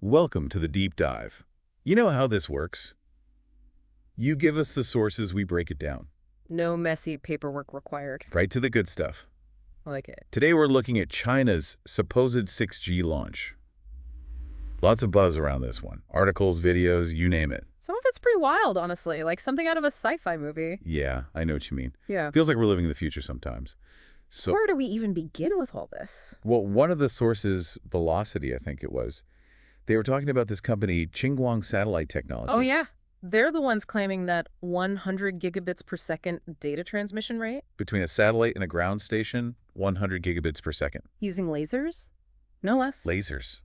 Welcome to the deep dive. You know how this works. You give us the sources, we break it down. No messy paperwork required. Right to the good stuff. I like it. Today we're looking at China's supposed 6G launch. Lots of buzz around this one. Articles, videos, you name it. Some of it's pretty wild, honestly, like something out of a sci-fi movie. Yeah, I know what you mean. Yeah. Feels like we're living in the future sometimes. So, Where do we even begin with all this? well, one of the sources, Velocity, I think it was, they were talking about this company, Qinguang Satellite Technology. Oh, yeah. They're the ones claiming that 100 gigabits per second data transmission rate? Between a satellite and a ground station, 100 gigabits per second. Using lasers? No less. Lasers.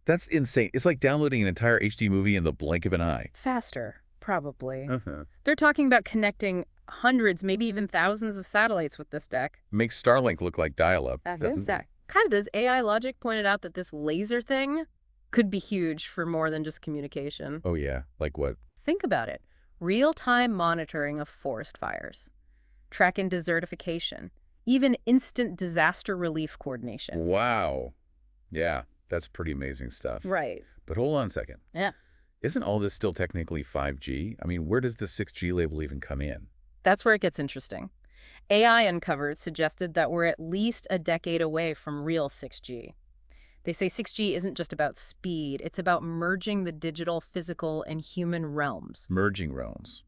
That's insane. It's like downloading an entire HD movie in the blink of an eye. Faster, probably. Uh-huh. They're talking about connecting hundreds, maybe even thousands of satellites with this tech. Makes Starlink look like dial-up. Kind of does. AI Logic pointed out that this laser thing could be huge for more than just communication. Oh yeah, like what? Think about it. Real-time monitoring of forest fires, tracking desertification, even instant disaster relief coordination. Wow. Yeah, that's pretty amazing stuff. Right. But hold on a second. Yeah. Isn't all this still technically 5G? I mean, where does the 6G label even come in? That's where it gets interesting. AI Uncovered suggested that we're at least a decade away from real 6G. They say 6G isn't just about speed, it's about merging the digital, physical, and human realms. Merging realms.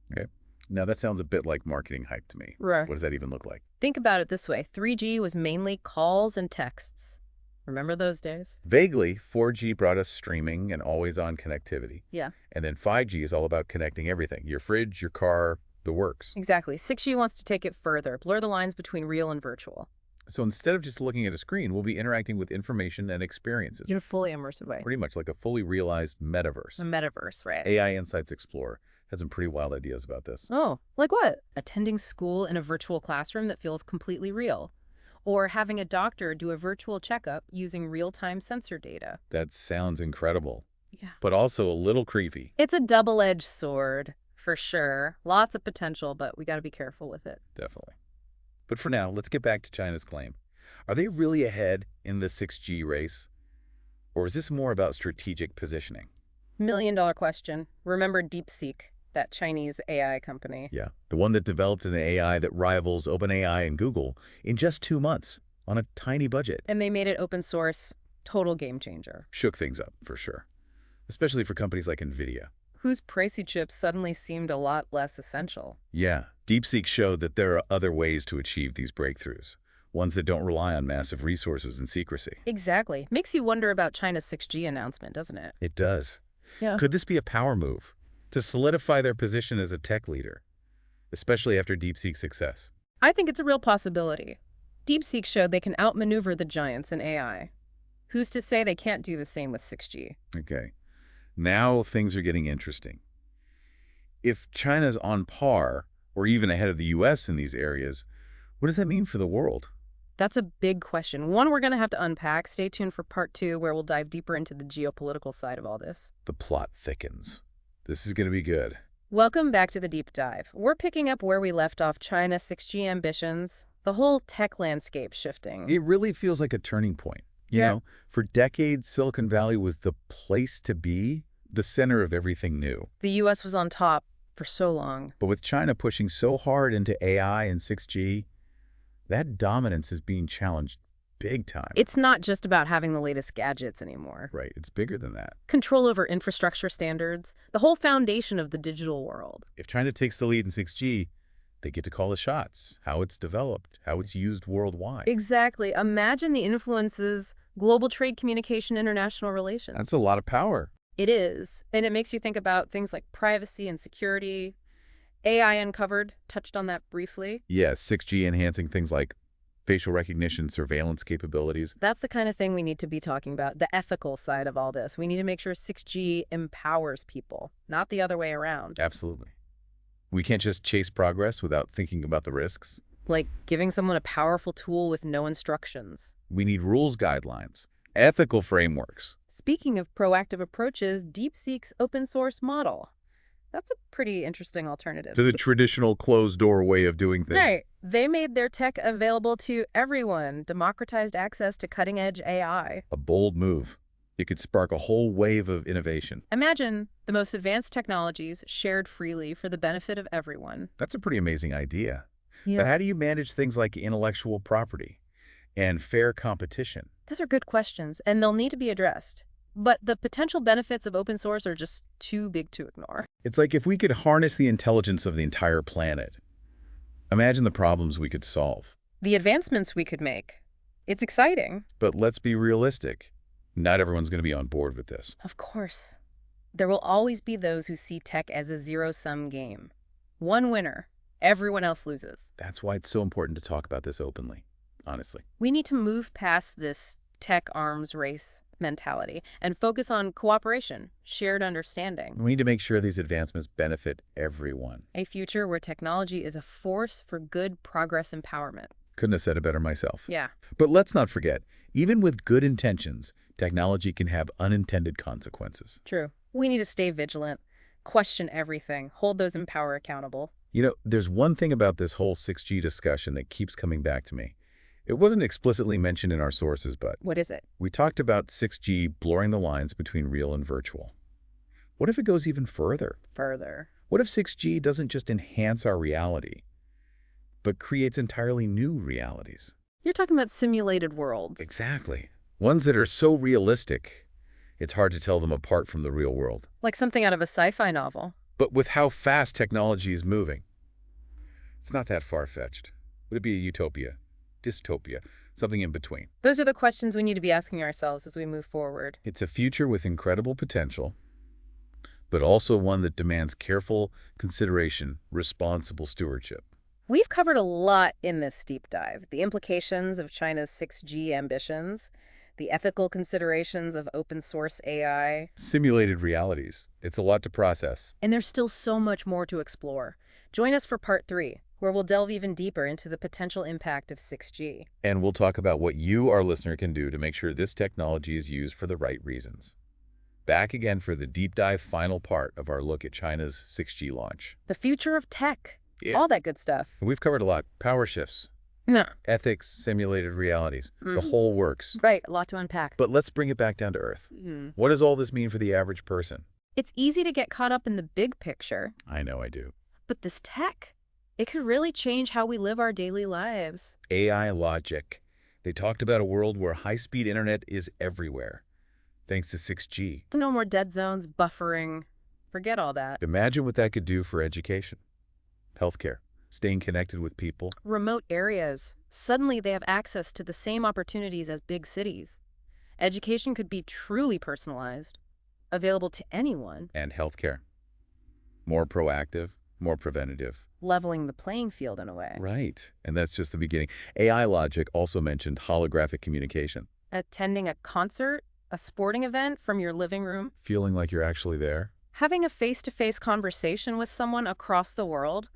Okay. Now that sounds a bit like marketing hype to me. Right. What does that even look like? Think about it this way. 3G was mainly calls and texts. Remember those days? Vaguely, 4G brought us streaming and always-on connectivity. Yeah. And then 5G is all about connecting everything. Your fridge, your car, the works. Exactly. 6G wants to take it further, blur the lines between real and virtual. So instead of just looking at a screen, we'll be interacting with information and experiences. In a fully immersive way. Pretty much like a fully realized metaverse. A metaverse, right? AI Insights Explorer has some pretty wild ideas about this. Oh, like what? Attending school in a virtual classroom that feels completely real. Or having a doctor do a virtual checkup using real-time sensor data. That sounds incredible. Yeah. But also a little creepy. It's a double-edged sword, for sure. Lots of potential, but we got to be careful with it. Definitely. But for now, let's get back to China's claim. Are they really ahead in the 6G race? Or is this more about strategic positioning? $1 million question. Remember DeepSeek, that Chinese AI company? Yeah, the one that developed an AI that rivals OpenAI and Google in just 2 months on a tiny budget. And they made it open source. Total game changer. Shook things up, for sure. Especially for companies like NVIDIA. Whose pricey chips suddenly seemed a lot less essential. Yeah, DeepSeek showed that there are other ways to achieve these breakthroughs. Ones that don't rely on massive resources and secrecy. Exactly. Makes you wonder about China's 6G announcement, doesn't it? It does. Yeah. Could this be a power move to solidify their position as a tech leader, especially after DeepSeek's success? I think it's a real possibility. DeepSeek showed they can outmaneuver the giants in AI. Who's to say they can't do the same with 6G? Okay. Now things are getting interesting. If China's on par, or even ahead of the US in these areas, what does that mean for the world? That's a big question. One we're going to have to unpack. Stay tuned for part 2, where we'll dive deeper into the geopolitical side of all this. The plot thickens. This is going to be good. Welcome back to the deep dive. We're picking up where we left off. China's 6G ambitions, the whole tech landscape shifting. It really feels like a turning point. You know, for decades, Silicon Valley was the place to be, the center of everything new. The U.S. was on top for so long. But with China pushing so hard into AI and 6G, that dominance is being challenged big time. It's not just about having the latest gadgets anymore. Right, it's bigger than that. Control over infrastructure standards, the whole foundation of the digital world. If China takes the lead in 6G, they get to call the shots, how it's developed, how it's used worldwide. Exactly. Imagine the influences global trade, communication, international relations. That's a lot of power. It is. And it makes you think about things like privacy and security. AI Uncovered touched on that briefly. Yes, 6G enhancing things like facial recognition, surveillance capabilities. That's the kind of thing we need to be talking about, the ethical side of all this. We need to make sure 6G empowers people, not the other way around. Absolutely. We can't just chase progress without thinking about the risks. Like giving someone a powerful tool with no instructions. We need rules guidelines, ethical frameworks. Speaking of proactive approaches, DeepSeek's open source model. That's a pretty interesting alternative. To the traditional closed-door way of doing things. Right. They made their tech available to everyone, democratized access to cutting-edge AI. A bold move. It could spark a whole wave of innovation. Imagine the most advanced technologies shared freely for the benefit of everyone. That's a pretty amazing idea. But Yeah. how do you manage things like intellectual property and fair competition? Those are good questions, and they'll need to be addressed. But the potential benefits of open source are just too big to ignore. It's like if we could harness the intelligence of the entire planet. Imagine the problems we could solve. The advancements we could make. It's exciting. But let's be realistic. Not everyone's going to be on board with this. Of course. There will always be those who see tech as a zero-sum game. One winner, everyone else loses. That's why it's so important to talk about this openly, honestly. We need to move past this tech arms race mentality and focus on cooperation, shared understanding. We need to make sure these advancements benefit everyone. A future where technology is a force for good progress empowerment. Couldn't have said it better myself. Yeah. But let's not forget, even with good intentions, technology can have unintended consequences. True. We need to stay vigilant, question everything, hold those in power accountable. You know, there's one thing about this whole 6G discussion that keeps coming back to me. It wasn't explicitly mentioned in our sources, but What is it? we talked about 6G blurring the lines between real and virtual. What if it goes even further? Further. What if 6G doesn't just enhance our reality, but creates entirely new realities? You're talking about simulated worlds. Exactly. Ones that are so realistic, it's hard to tell them apart from the real world. Like something out of a sci-fi novel. But with how fast technology is moving, it's not that far-fetched. Would it be a utopia? Dystopia? Something in between? Those are the questions we need to be asking ourselves as we move forward. It's a future with incredible potential, but also one that demands careful consideration, responsible stewardship. We've covered a lot in this deep dive. The implications of China's 6G ambitions, the ethical considerations of open source AI, Simulated realities. It's a lot to process. and there's still so much more to explore. Join us for part 3, where we'll delve even deeper into the potential impact of 6G. And we'll talk about what you, our listener, can do to make sure this technology is used for the right reasons. Back again for the deep dive final part of our look at China's 6G launch. The future of tech. Yeah. All that good stuff. We've covered a lot. Power shifts, No. ethics, simulated realities, the whole works. Right, a lot to unpack. But let's bring it back down to earth. Mhm. What does all this mean for the average person? It's easy to get caught up in the big picture, I know I do. but this tech, it could really change how we live our daily lives. AI logic. They talked about a world where high-speed internet is everywhere, thanks to 6G. No more dead zones, buffering. Forget all that. Imagine what that could do for education, healthcare, staying connected with people. Remote areas, suddenly they have access to the same opportunities as big cities. Education could be truly personalized, available to anyone, And healthcare. More proactive, more preventative. leveling the playing field in a way. Right. And that's just the beginning. AI logic also mentioned holographic communication. Attending a concert, a sporting event from your living room, Feeling like you're actually there. having a face-to-face conversation with someone across the world,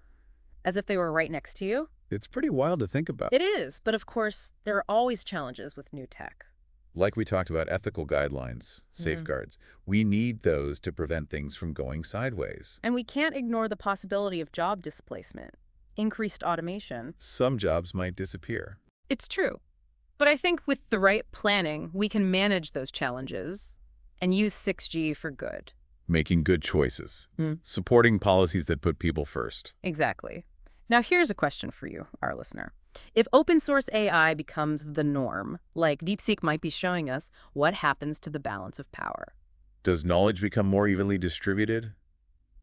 as if they were right next to you. It's pretty wild to think about. It is, but of course, there are always challenges with new tech. Like we talked about ethical guidelines, safeguards. We need those to prevent things from going sideways. And we can't ignore the possibility of job displacement, increased automation. Some jobs might disappear. It's true. But I think with the right planning, we can manage those challenges and use 6G for good. Making good choices. Hmm. Supporting policies that put people first. Exactly. Now here's a question for you, our listener. If open source AI becomes the norm, like DeepSeek might be showing us, what happens to the balance of power? Does knowledge become more evenly distributed?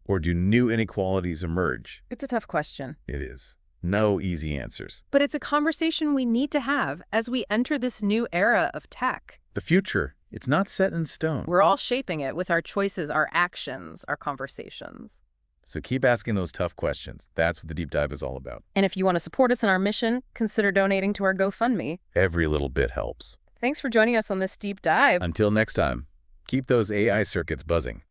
Or do new inequalities emerge? It's a tough question, It is. No easy answers. but it's a conversation we need to have as we enter this new era of tech. The future, it's not set in stone. We're all shaping it with our choices, our actions, our conversations. So keep asking those tough questions. That's what the deep dive is all about. And if you want to support us in our mission, consider donating to our GoFundMe. Every little bit helps. Thanks for joining us on this deep dive. Until next time, keep those AI circuits buzzing.